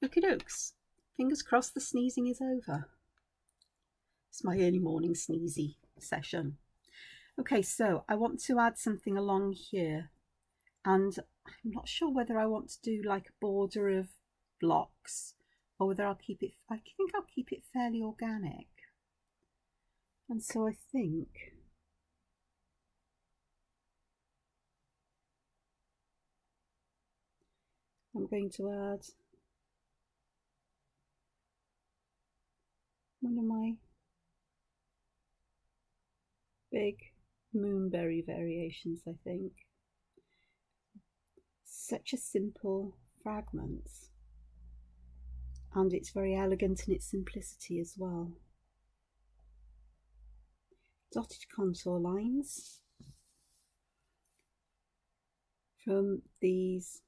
Okie dokes. Fingers crossed the sneezing is over. It's my early morning sneezy session. Okay, so I want to add something along here, and I'm not sure whether I want to do like a border of blocks or whether I'll keep it, I think I'll keep it fairly organic. And so I think I'm going to add one of my big moonberry variations, I think. Such a simple fragment, and it's very elegant in its simplicity as well. Dotted contour lines from these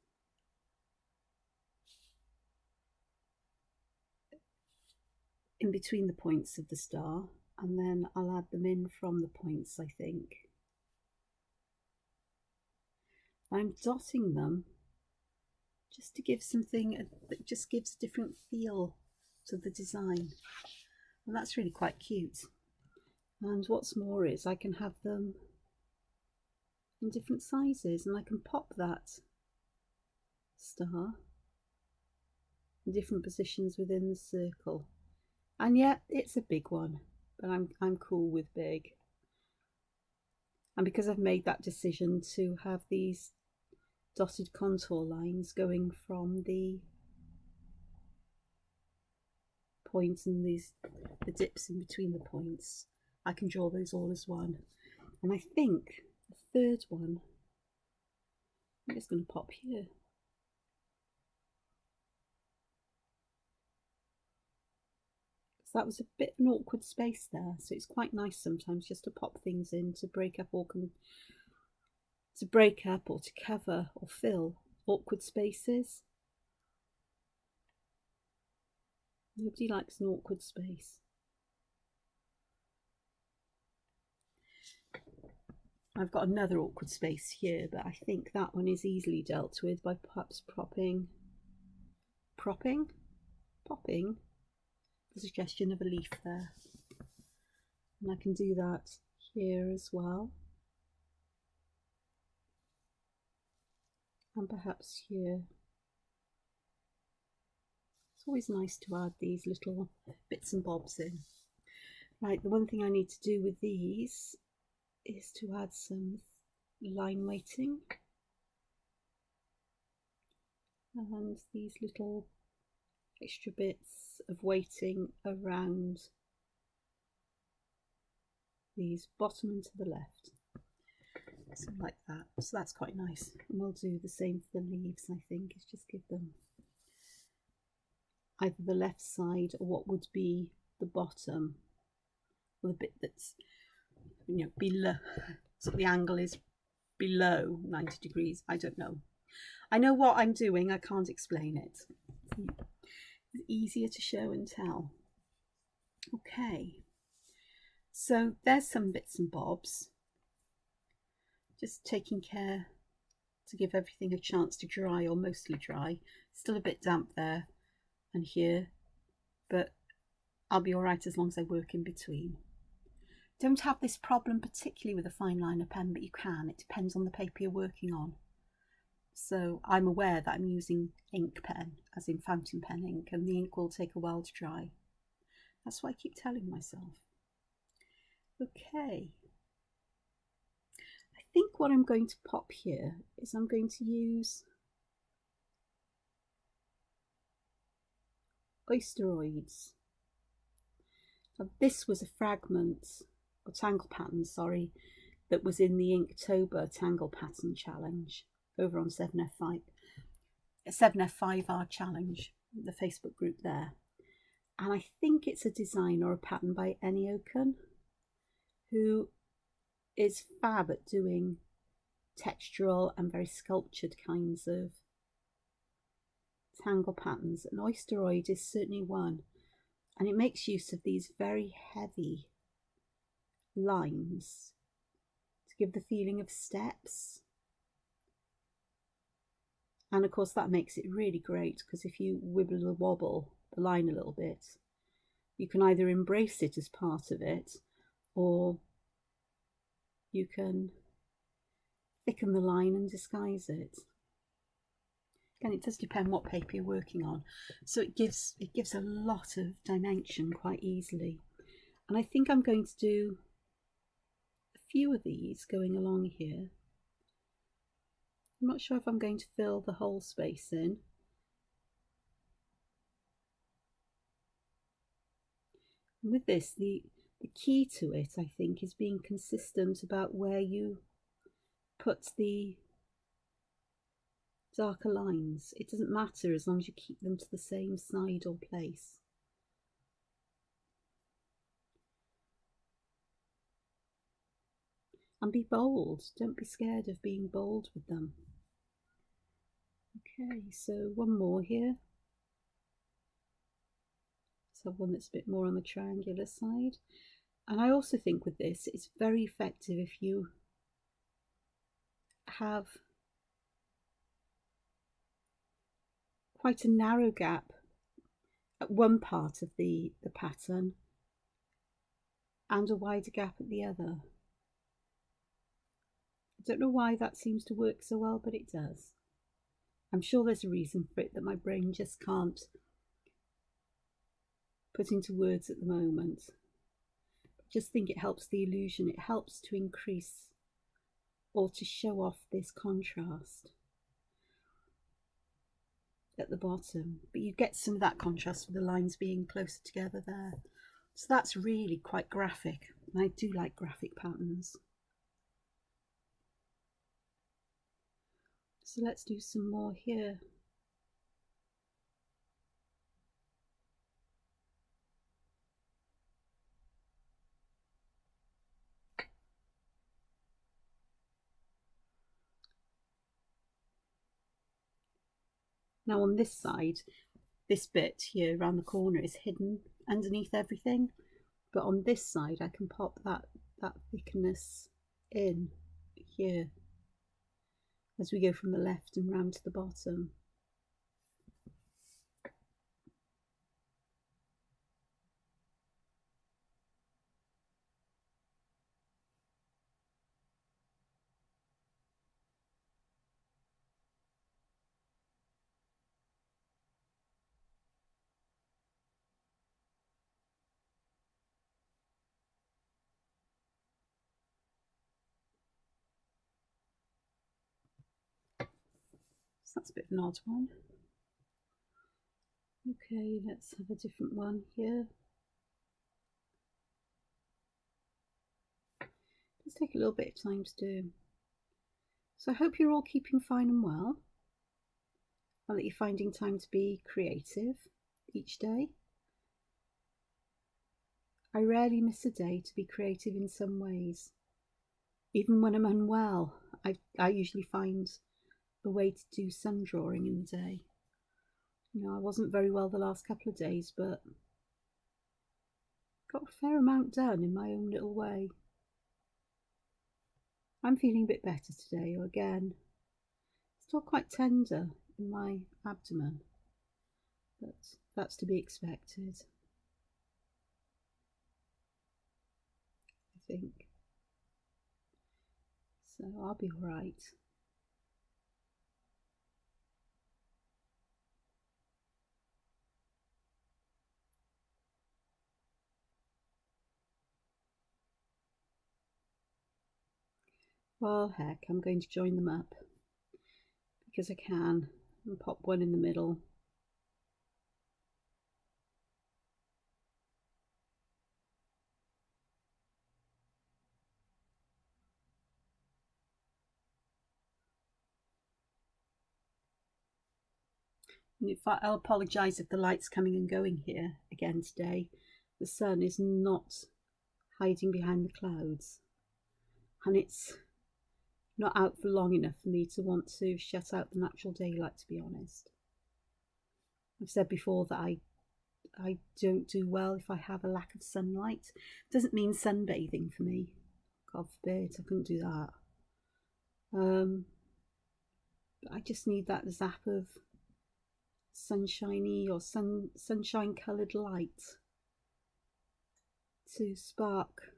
in between the points of the star, and then I'll add them in from the points, I think. I'm dotting them just to give something that just gives a different feel to the design, and that's really quite cute. And what's more is I can have them in different sizes, and I can pop that star in different positions within the circle. And yet it's a big one, but I'm cool with big. And because I've made that decision to have these dotted contour lines going from the points and the dips in between the points, I can draw those all as one. And I think the third one I'm just going to pop here. That was a bit of an awkward space there, so it's quite nice sometimes just to pop things in to break up or to cover or fill awkward spaces. Nobody likes an awkward space. I've got another awkward space here, but I think that one is easily dealt with by perhaps popping the suggestion of a leaf there. And I can do that here as well. And perhaps here. It's always nice to add these little bits and bobs in. Right, the one thing I need to do with these is to add some line weighting. And these little extra bits of weighting around these bottom and to the left, something like that. So that's quite nice, and we'll do the same for the leaves. I think is just give them either the left side or what would be the bottom, or the bit that's, you know, below, so the angle is below 90 degrees. I don't know. I know what I'm doing, I can't explain it. It's easier to show and tell. Okay, so there's some bits and bobs. Just taking care to give everything a chance to dry, or mostly dry. Still a bit damp there and here, but I'll be all right as long as I work in between. Don't have this problem particularly with a fine liner pen, but you can. It depends on the paper you're working on. So I'm aware that I'm using ink pen, as in fountain pen ink, and the ink will take a while to dry. That's what I keep telling myself. Okay. I think what I'm going to pop here is I'm going to use oysteroids. Now, this was a fragment, or tangle pattern, sorry, that was in the Inktober Tangle Pattern Challenge over on 7F5R Challenge, the Facebook group there. And I think it's a design or a pattern by Annie Oaken, who is fab at doing textural and very sculptured kinds of tangle patterns, and oysteroid is certainly one, and it makes use of these very heavy lines to give the feeling of steps. And of course that makes it really great, because if you wibble or wobble the line a little bit, you can either embrace it as part of it, or you can thicken the line and disguise it. Again, it does depend what paper you're working on, so it gives a lot of dimension quite easily. And I think I'm going to do a few of these going along here. I'm not sure if I'm going to fill the whole space in. And with this, the key to it, I think, is being consistent about where you put the darker lines. It doesn't matter as long as you keep them to the same side or place. And be bold. Don't be scared of being bold with them. Okay, so one more here. Let's have one that's a bit more on the triangular side. And I also think with this, it's very effective if you have quite a narrow gap at one part of the pattern and a wider gap at the other. I don't know why that seems to work so well, but it does. I'm sure there's a reason for it that my brain just can't put into words at the moment. I just think it helps the illusion. It helps to increase or to show off this contrast at the bottom, but you get some of that contrast with the lines being closer together there. So that's really quite graphic, and I do like graphic patterns. So let's do some more here. Now on this side, this bit here around the corner is hidden underneath everything, but on this side I can pop that thickness in here as we go from the left and round to the bottom. So that's a bit of an odd one. Okay, let's have a different one here. Let's take a little bit of time to do. So I hope you're all keeping fine and well, and that you're finding time to be creative each day. I rarely miss a day to be creative in some ways. Even when I'm unwell, I usually find a way to do some drawing in the day. You know, I wasn't very well the last couple of days, but got a fair amount done in my own little way. I'm feeling a bit better today, again. Still quite tender in my abdomen, but that's to be expected, I think. So I'll be all right. Well, heck, I'm going to join them up because I can, and pop one in the middle. And in fact, I'll apologise if the light's coming and going here again today. The sun is not hiding behind the clouds, and it's not out for long enough for me to want to shut out the natural daylight, to be honest. I've said before that I don't do well if I have a lack of sunlight. Doesn't mean sunbathing for me. God forbid, I couldn't do that. But I just need that zap of sunshiny or sunshine coloured light to spark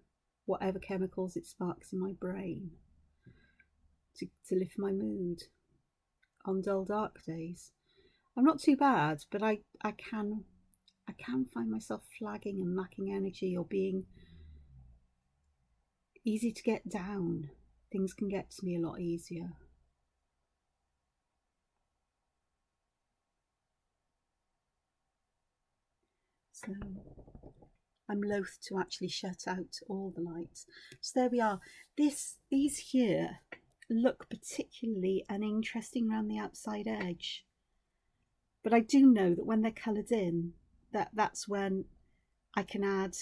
whatever chemicals it sparks in my brain, to lift my mood on dull dark days. I'm not too bad, but I can find myself flagging and lacking energy, or being easy to get down. Things can get to me a lot easier. So I'm loath to actually shut out all the lights. So there we are. These here look particularly uninteresting around the outside edge, but I do know that when they're coloured in, that's when I can add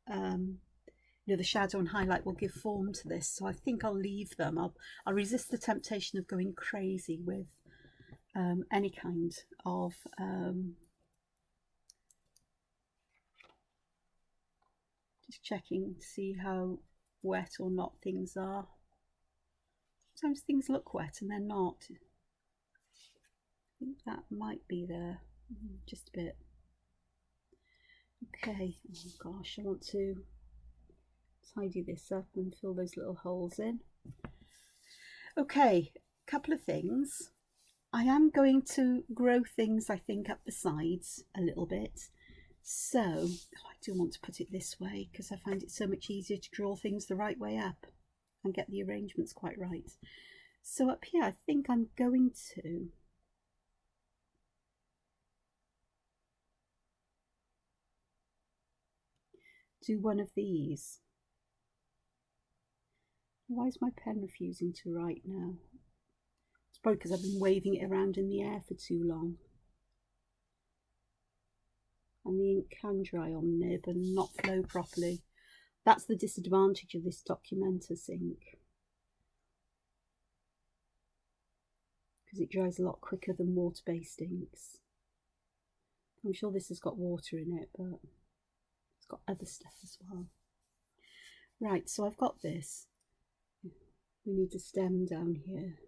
the shadow and highlight will give form to this. So I think I'll leave them. I'll resist the temptation of going crazy with any kind of just checking to see how wet or not things are. Sometimes things look wet and they're not. I think that might be there, just a bit. Okay, oh gosh, I want to tidy this up and fill those little holes in. Okay, a couple of things. I am going to grow things, I think, up the sides a little bit. So I do want to put it this way because I find it so much easier to draw things the right way up and get the arrangements quite right. So up here, I think I'm going to do one of these. Why is my pen refusing to write now? It's probably because I've been waving it around in the air for too long. And the ink can dry on the nib and not flow properly. That's the disadvantage of this Documentus ink, because it dries a lot quicker than water-based inks. I'm sure this has got water in it, but it's got other stuff as well. Right, so I've got this. We need a stem down here.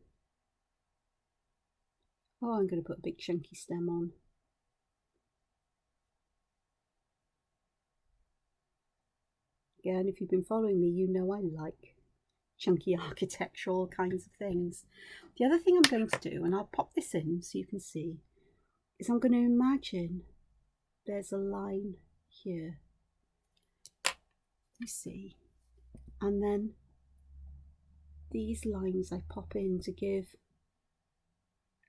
Oh, I'm going to put a big chunky stem on. Again, if you've been following me, you know I like chunky architectural kinds of things. The other thing I'm going to do, and I'll pop this in so you can see, is I'm going to imagine there's a line here. You see? And then these lines I pop in to give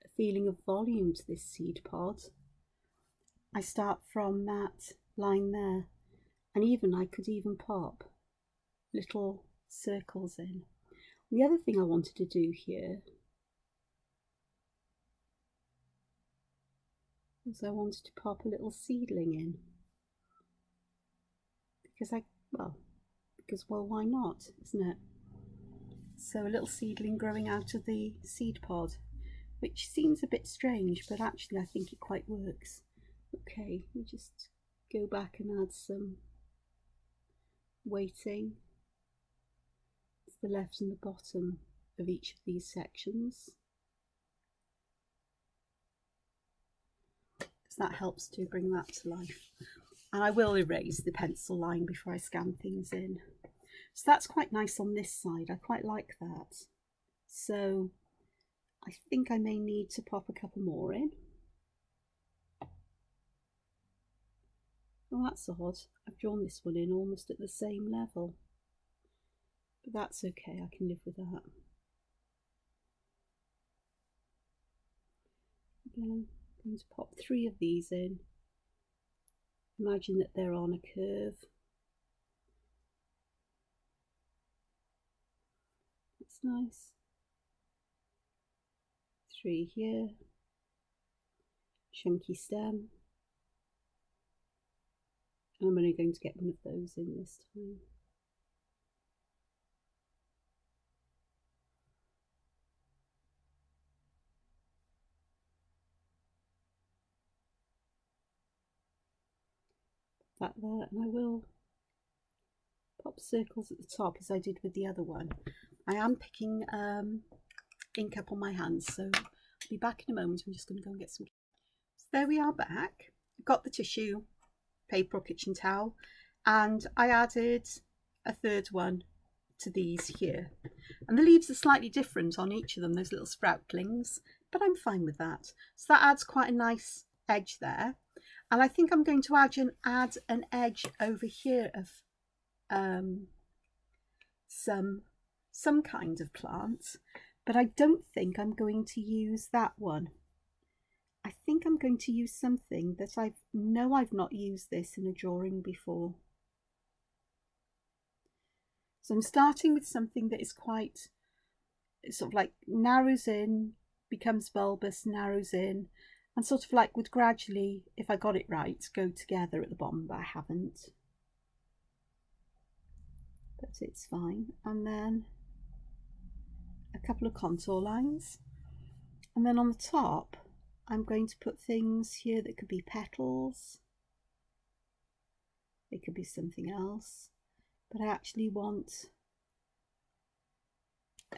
a feeling of volume to this seed pod. I start from that line there, and I could even pop little circles in. The other thing I wanted to do here was I wanted to pop a little seedling in, because why not, isn't it? So a little seedling growing out of the seed pod, which seems a bit strange, but actually I think it quite works. Okay, we just go back and add some weighting to the left and the bottom of each of these sections, because that helps to bring that to life. And I will erase the pencil line before I scan things in. So that's quite nice on this side. I quite like that. So I think I may need to pop a couple more in. Oh, that's odd. I've drawn this one in almost at the same level. But that's okay, I can live with that. Again, I'm going to pop 3 of these in. Imagine that they're on a curve. That's nice. 3 here. Chunky stem. And I'm only going to get one of those in this time. That there, and I will pop circles at the top as I did with the other one. I am picking ink up on my hands, so I'll be back in a moment. I'm just going to go and get some. So there we are back. I've got the tissue paper or kitchen towel, and I added a third one to these here, and the leaves are slightly different on each of them, those little sproutlings, but I'm fine with that. So that adds quite a nice edge there, and I think I'm going to add an edge over here of some kind of plant, but I don't think I'm going to use that one. I think I'm going to use something that I've not used this in a drawing before. So I'm starting with something that is quite sort of like narrows in, becomes bulbous, narrows in, and sort of like would gradually, if I got it right, go together at the bottom, but I haven't. But it's fine. And then a couple of contour lines. And then on the top, I'm going to put things here that could be petals. It could be something else. But I actually want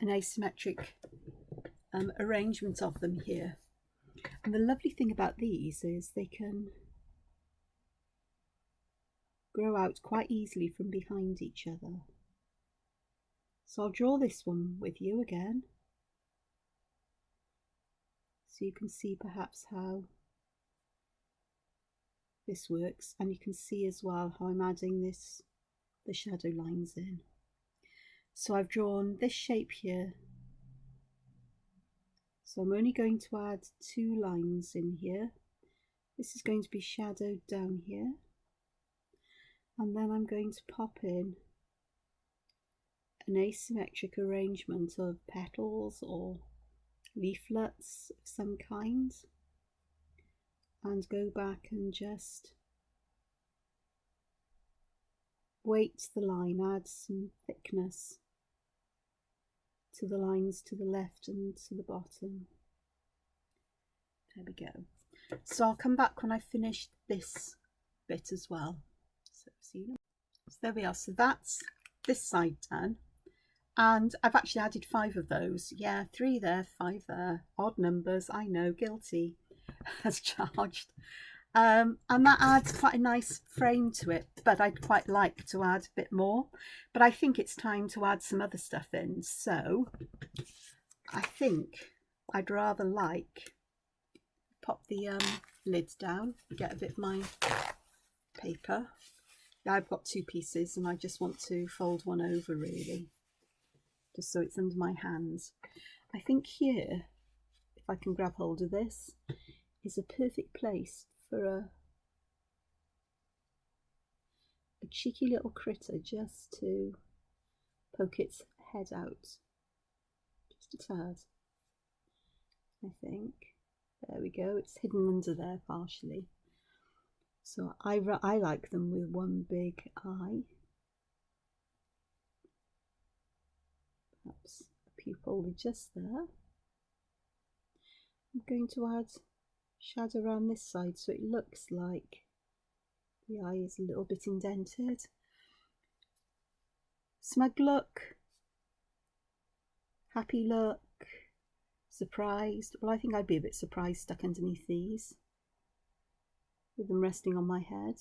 an asymmetric arrangement of them here. And the lovely thing about these is they can grow out quite easily from behind each other. So I'll draw this one with you again, so you can see perhaps how this works, and you can see as well how I'm adding the shadow lines in. So I've drawn this shape here, so I'm only going to add 2 lines in here. This is going to be shadowed down here, and then I'm going to pop in an asymmetric arrangement of petals or leaflets of some kind, and go back and just weight the line, add some thickness to the lines to the left and to the bottom. There we go. So I'll come back when I finish this bit as well. So there we are. So that's this side done. And I've actually added 5 of those. Yeah, 3 there, 5 there. Odd numbers, I know, guilty as charged. And that adds quite a nice frame to it, but I'd quite like to add a bit more. But I think it's time to add some other stuff in. So I think I'd rather pop the lid down, get a bit of my paper. Now I've got 2 pieces and I just want to fold one over really, just so it's under my hands. I think here, if I can grab hold of this, is a perfect place for a cheeky little critter just to poke its head out, just a tad, I think. There we go, it's hidden under there partially. So I like them with one big eye, perhaps a pupil just there. I'm going to add shadow around this side so it looks like the eye is a little bit indented. Smug look, happy look, surprised. Well, I think I'd be a bit surprised stuck underneath these, with them resting on my head.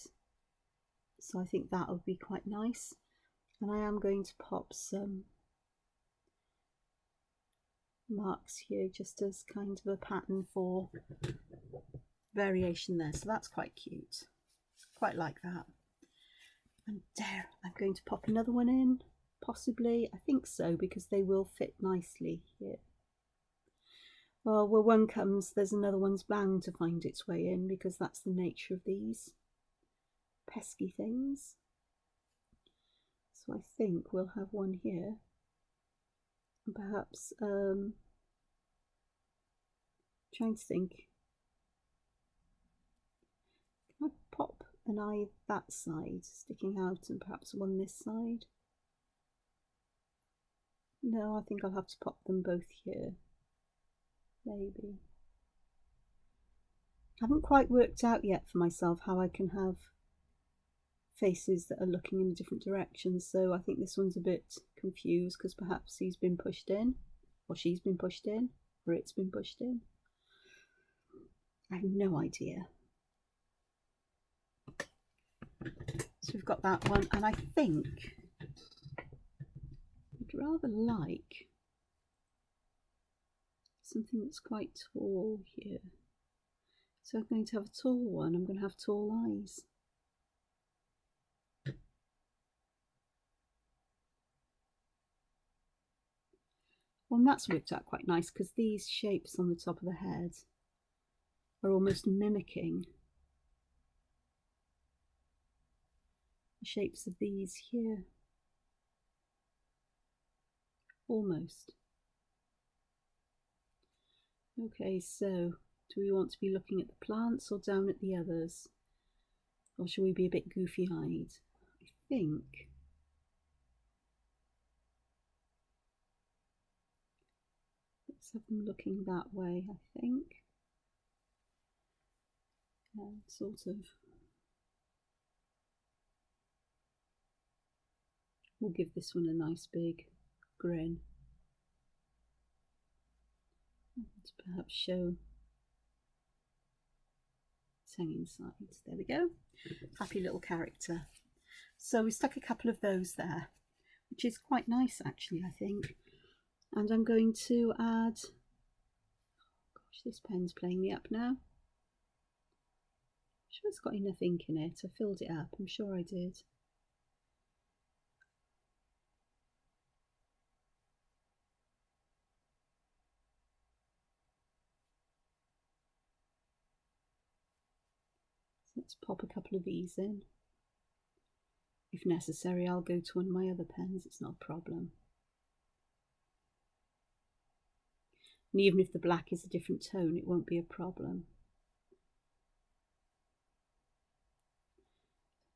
So I think that would be quite nice. And I am going to pop some marks here just as kind of a pattern for variation there. So that's quite cute. Quite like that. And there, I'm going to pop another one in, possibly. I think so, because they will fit nicely here. Well, where one comes, there's another one's bound to find its way in, because that's the nature of these pesky things. So I think we'll have one here. And perhaps, trying to think, can I pop an eye that side sticking out and perhaps one this side? No, I think I'll have to pop them both here. Maybe. I haven't quite worked out yet for myself how I can have faces that are looking in a different direction, so I think this one's a bit confused because perhaps he's been pushed in. or she's been pushed in, or it's been pushed in. I have no idea. So we've got that one, and I think I'd rather like something that's quite tall here. So I'm going to have a tall one. I'm going to have tall eyes. Well, and that's worked out quite nice because these shapes on the top of the head are almost mimicking the shapes of these here. Almost. Okay, so do we want to be looking at the plants or down at the others? Or shall we be a bit goofy-eyed? I think let's have them looking that way, I think. And sort of, we'll give this one a nice big grin. To perhaps show its hanging sides. There we go. Happy little character. So we stuck a couple of those there, which is quite nice actually, I think. And I'm going to add, oh gosh, this pen's playing me up now. I'm sure it's got enough ink in it. I filled it up, I'm sure I did. Let's pop a couple of these in. If necessary, I'll go to one of my other pens, it's not a problem. And even if the black is a different tone, it won't be a problem.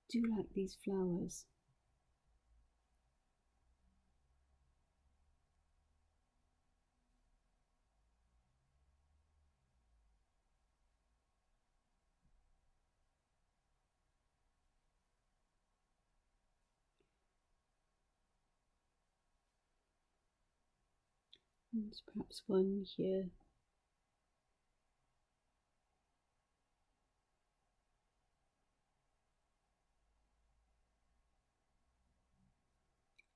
I do like these flowers. And perhaps one here.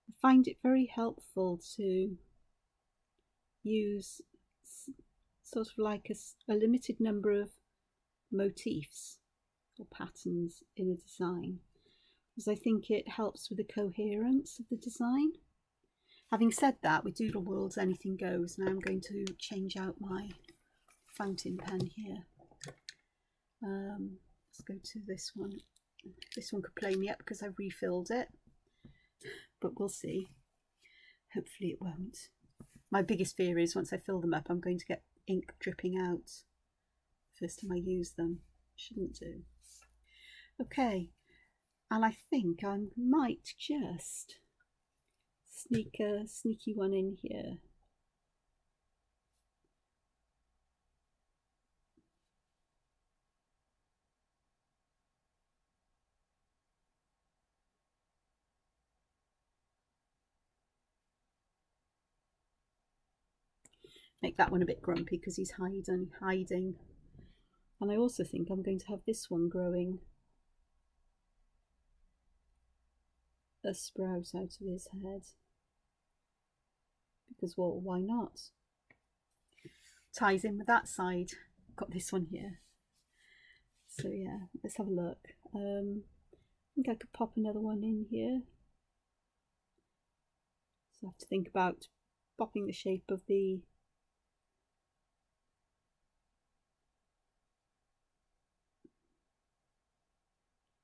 I find it very helpful to use sort of like a limited number of motifs or patterns in a design, because I think it helps with the coherence of the design. Having said that, with Doodle World's Anything Goes, now I'm going to change out my fountain pen here. Let's go to this one. This one could play me up because I've refilled it, but we'll see. Hopefully it won't. My biggest fear is once I fill them up, I'm going to get ink dripping out first time I use them. Shouldn't do. Okay, and I think I might just sneak a sneaky one in here. Make that one a bit grumpy because he's hiding. And I also think I'm going to have this one growing a sprout out of his head. Because, well, why not? Ties in with that side. Got this one here. So yeah, let's have a look. I think I could pop another one in here. So I have to think about popping the shape of the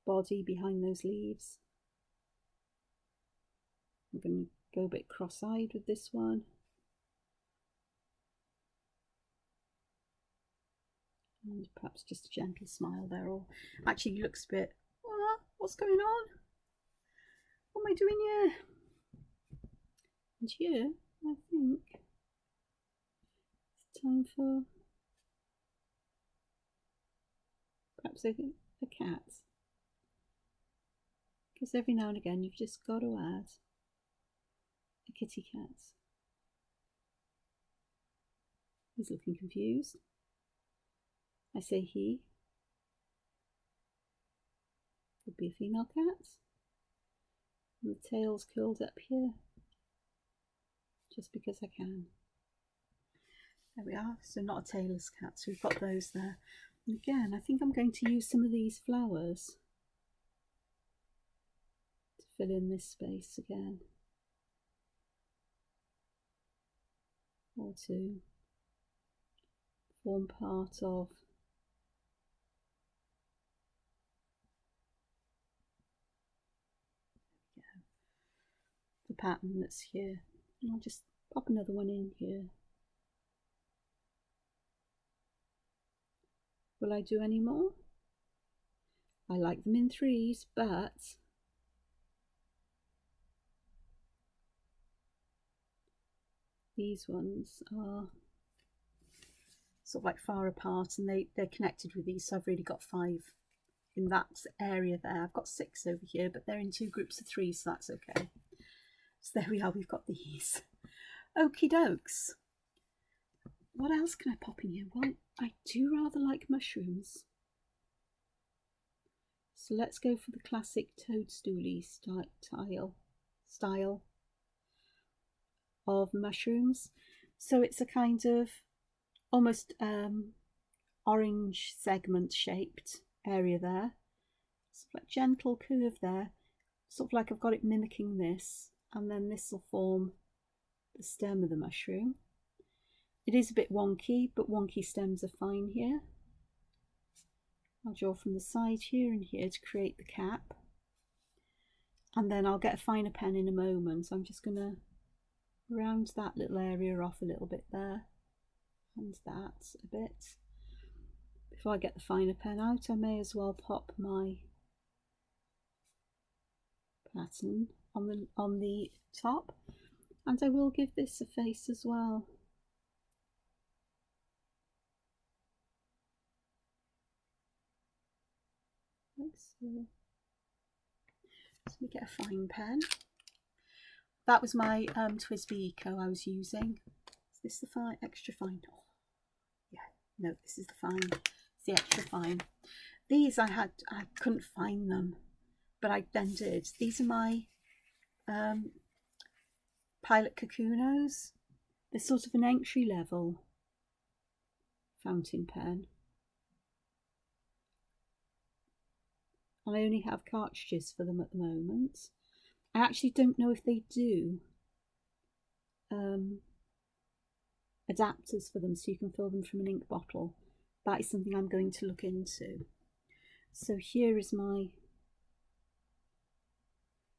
body behind those leaves. I'm going to go a bit cross-eyed with this one. And perhaps just a gentle smile there, or actually he looks a bit, what's going on? What am I doing here? And here, I think it's time for perhaps a cat. Because every now and again you've just got to add a kitty cat. He's looking confused. I say he. Could be a female cat. And the tail's curled up here, just because I can. There we are. So not a tailless cat, so we've got those there. And again, I think I'm going to use some of these flowers to fill in this space again. Or to form part of the pattern that's here. And I'll just pop another one in here. Will I do any more? I like them in threes, but these ones are sort of like far apart, and they're connected with these, so I've really got 5 in that area there. I've got 6 over here, but they're in 2 groups of 3, so that's okay. So there we are, we've got these. Okie dokes. What else can I pop in here? Well, I do rather like mushrooms. So let's go for the classic toadstooly style of mushrooms. So it's a kind of almost orange segment shaped area there. Sort of like gentle curve there. Sort of like I've got it mimicking this, and then this will form the stem of the mushroom. It is a bit wonky, but wonky stems are fine here. I'll draw from the side here and here to create the cap. And then I'll get a finer pen in a moment. So I'm just going to round that little area off a little bit there. And that a bit. Before I get the finer pen out, I may as well pop my pattern on the top. And I will give this a face as well. Like so. So let me get a fine pen. That was my TWSBI Eco I was using. Is this the fine, extra fine? Oh, yeah, no, this is the fine. It's the extra fine. These I couldn't find them, but I then did. These are my Pilot Kakunos. They're sort of an entry level fountain pen. And I only have cartridges for them at the moment. I actually don't know if they do adapters for them so you can fill them from an ink bottle. That is something I'm going to look into. So here is my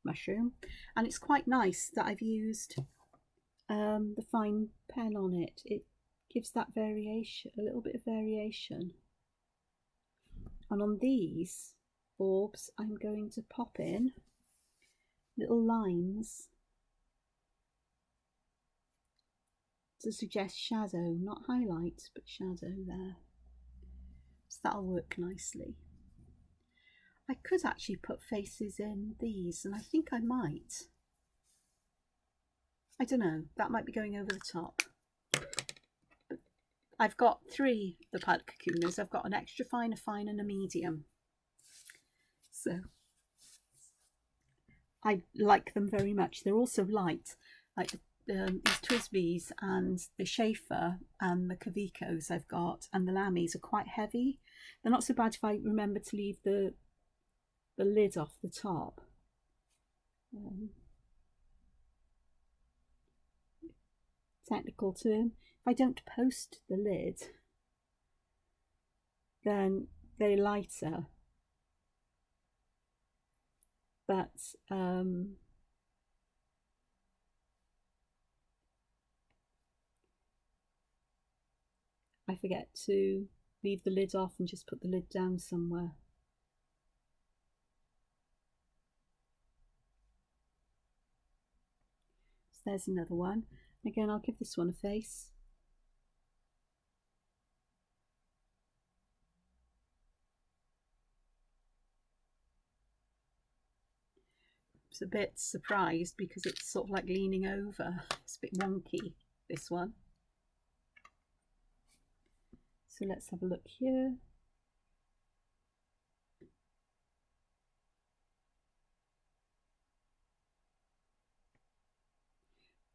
mushroom, and it's quite nice that I've used the fine pen on it. It gives that variation, a little bit of variation. And on these orbs I'm going to pop in little lines to suggest shadow, not highlight, but shadow there. So that'll work nicely. I could actually put faces in these, and I think I might. I don't know, that might be going over the top. But I've got 3 the Pilot Kakunas. I've got an extra fine, a fine and a medium. So I like them very much. They're also light, like these TWSBIs and the Schaefer and the Kavicos I've got, and the Lammies are quite heavy. They're not so bad if I remember to leave the lid off the top. Technical term. If I don't post the lid, then they're lighter. But I forget to leave the lid off and just put the lid down somewhere. So there's another one. Again, I'll give this one a face. A bit surprised because it's sort of like leaning over. It's a bit wonky, this one. So let's have a look here.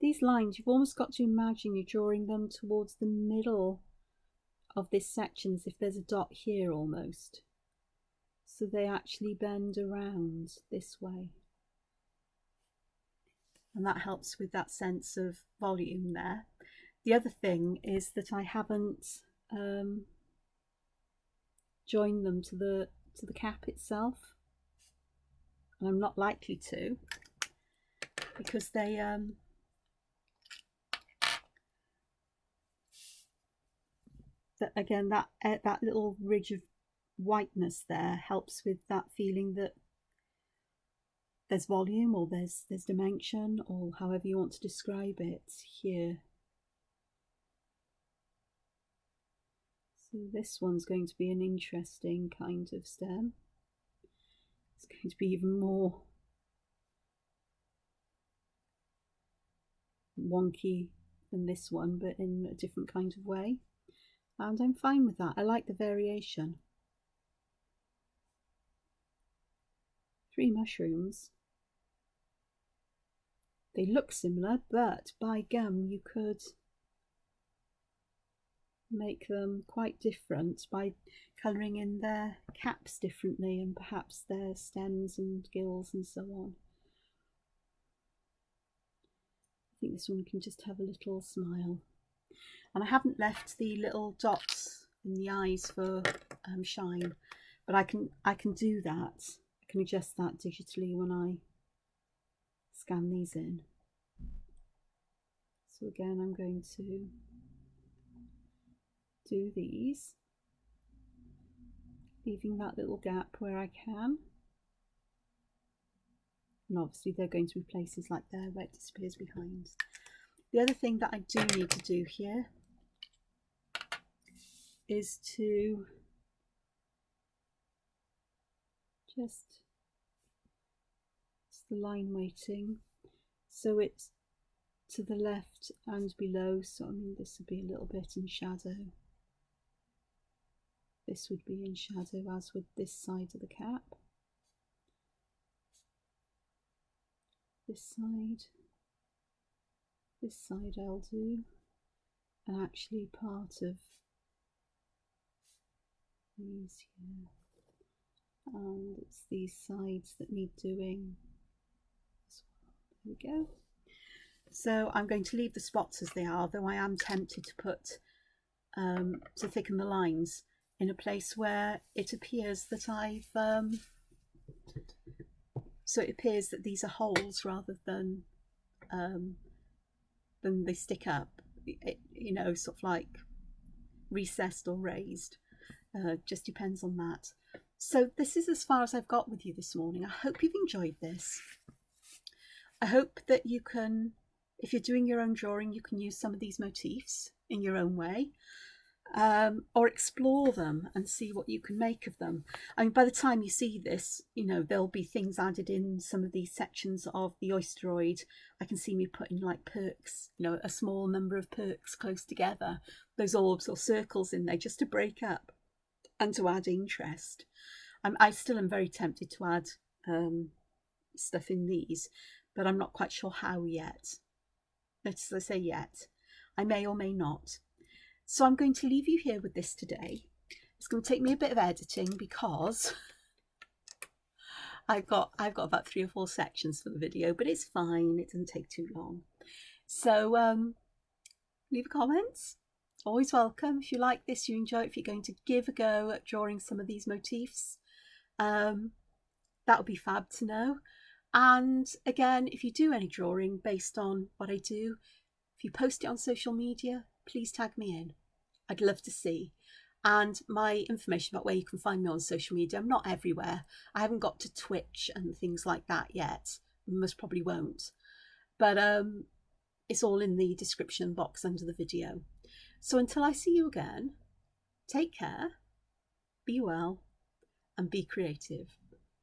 These lines, you've almost got to imagine you're drawing them towards the middle of this section, as if there's a dot here almost. So they actually bend around this way. And that helps with that sense of volume there. The other thing is that I haven't joined them to the cap itself, and I'm not likely to, because they again, that little ridge of whiteness there helps with that feeling that there's volume, or there's dimension, or however you want to describe it here. So this one's going to be an interesting kind of stem. It's going to be even more wonky than this one, but in a different kind of way. And I'm fine with that. I like the variation. 3 mushrooms. They look similar, but by gum you could make them quite different by colouring in their caps differently, and perhaps their stems and gills and so on. I think this one can just have a little smile. And I haven't left the little dots in the eyes for shine, but I can do that. I can adjust that digitally when I scan these in. So again, I'm going to do these, leaving that little gap where I can. And obviously they're going to be places like there where it disappears behind. The other thing that I do need to do here is to just the line weighting, so it's to the left and below. So I mean, this would be a little bit in shadow. This would be in shadow, as with this side of the cap. This side I'll do, and actually part of these here, and it's these sides that need doing as well. There we go. So I'm going to leave the spots as they are, though I am tempted to put to thicken the lines in a place where it appears that I've so it appears that these are holes rather than they stick up, you know, sort of like recessed or raised. Just depends on that. So this is as far as I've got with you this morning. I hope you've enjoyed this. I hope that you can, if you're doing your own drawing, you can use some of these motifs in your own way, or explore them and see what you can make of them. I mean, by the time you see this, you know, there'll be things added in some of these sections of the Oysteroid. I can see me putting like perks, you know, a small number of perks close together, those orbs or circles in there, just to break up and to add interest. I still am very tempted to add stuff in these, but I'm not quite sure how yet. Let's say yet. I may or may not. So I'm going to leave you here with this today. It's going to take me a bit of editing because I've got about 3 or 4 sections for the video, but it's fine. It doesn't take too long. So leave a comment. Always welcome. If you like this, you enjoy it, if you're going to give a go at drawing some of these motifs, that would be fab to know. And again, if you do any drawing based on what I do, if you post it on social media, please tag me in. I'd love to see. And my information about where you can find me on social media, I'm not everywhere. I haven't got to Twitch and things like that yet. Most probably won't. But it's all in the description box under the video. So until I see you again, take care, be well, and be creative.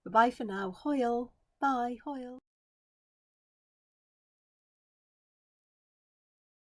Bye-bye for now. Hoil. Bye. Hoil.